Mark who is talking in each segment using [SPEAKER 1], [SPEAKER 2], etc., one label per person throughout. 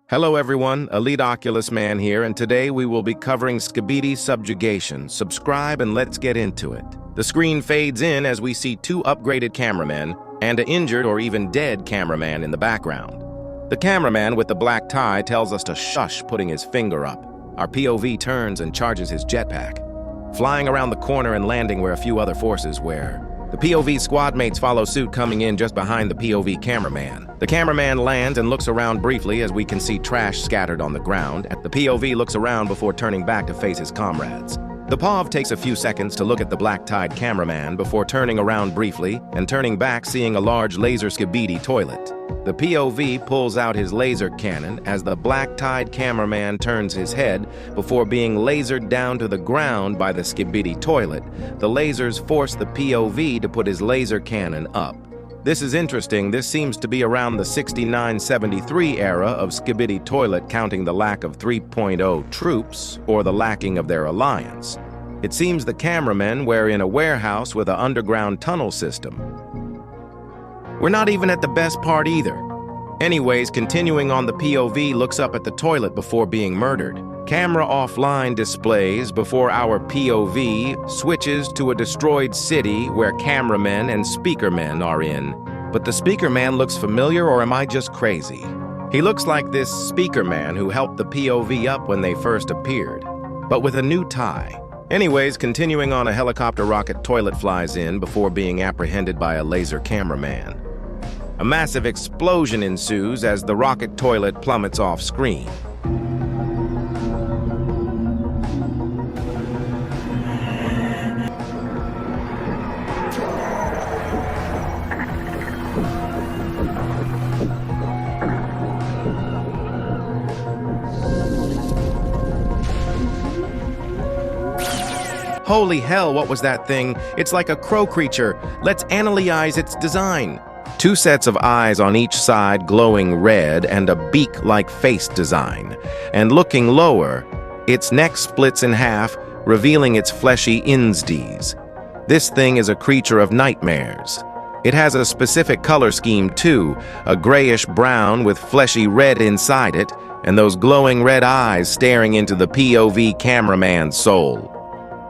[SPEAKER 1] Hello everyone, Elite Oculus Man here, and today we will be covering Skibidi subjugation. Subscribe and let's get into it. The screen fades in as we see two upgraded cameramen and an injured or even dead cameraman in the background. The cameraman with the black tie tells us to shush, putting his finger up. Our POV turns and charges his jetpack, flying around the corner and landing where a few other forces were. The POV squad mates follow suit, coming in just behind the POV cameraman. The cameraman lands and looks around briefly as we can see trash scattered on the ground. The POV looks around before turning back to face his comrades. The POV takes a few seconds to look at the black-tied cameraman before turning around briefly and turning back, seeing a large laser Skibidi toilet. The POV pulls out his laser cannon as the black-tied cameraman turns his head before being lasered down to the ground by the Skibidi toilet. The lasers force the POV to put his laser cannon up. This is interesting. This seems to be around the 69-73 era of Skibidi toilet, counting the lack of 3.0 troops or the lacking of their alliance. It seems the cameramen were in a warehouse with an underground tunnel system. We're not even at the best part either. Anyways, continuing on, the POV looks up at the toilet before being murdered. Camera offline displays before our POV switches to a destroyed city where cameramen and speakermen are in. But the speakerman looks familiar, or am I just crazy? He looks like this speakerman who helped the POV up when they first appeared, but with a new tie. Anyways, continuing on, a helicopter rocket toilet flies in before being apprehended by a laser cameraman. A massive explosion ensues as the rocket toilet plummets off screen. Holy hell, what was that thing? It's like a crow creature. Let's analyze its design. Two sets of eyes on each side glowing red and a beak-like face design. And looking lower, its neck splits in half, revealing its fleshy insdes. This thing is a creature of nightmares. It has a specific color scheme too, a grayish-brown with fleshy red inside it, and those glowing red eyes staring into the POV cameraman's soul.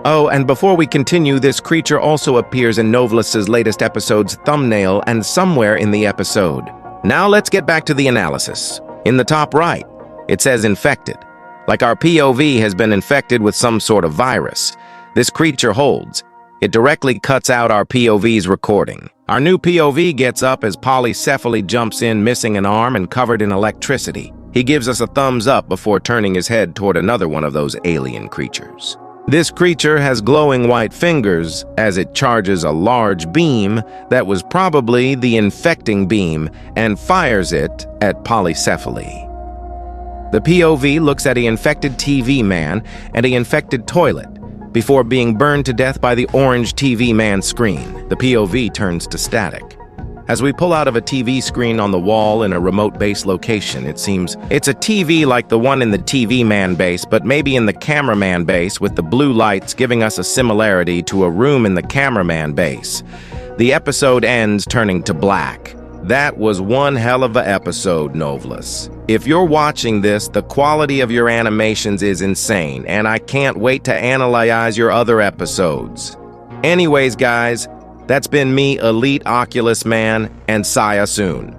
[SPEAKER 1] Oh, and before we continue, this creature also appears in Novelis's latest episode's thumbnail and somewhere in the episode. Now let's get back to the analysis. In the top right, it says infected. Like our POV has been infected with some sort of virus. This creature holds. It directly cuts out our POV's recording. Our new POV gets up as Polycephaly jumps in, missing an arm and covered in electricity. He gives us a thumbs up before turning his head toward another one of those alien creatures. This creature has glowing white fingers as it charges a large beam that was probably the infecting beam and fires it at Polycephaly. The POV looks at an infected TV man and an infected toilet before being burned to death by the orange TV man screen. The POV turns to static. As we pull out of a TV screen on the wall in a remote base location, it seems it's a TV like the one in the TV man base, but maybe in the cameraman base, with the blue lights giving us a similarity to a room in the cameraman base. The episode ends turning to black. That was one hell of an episode, Novelis. If you're watching this, the quality of your animations is insane, and I can't wait to analyze your other episodes. Anyways, guys, that's been me, Elite Oculus Man, and see ya soon.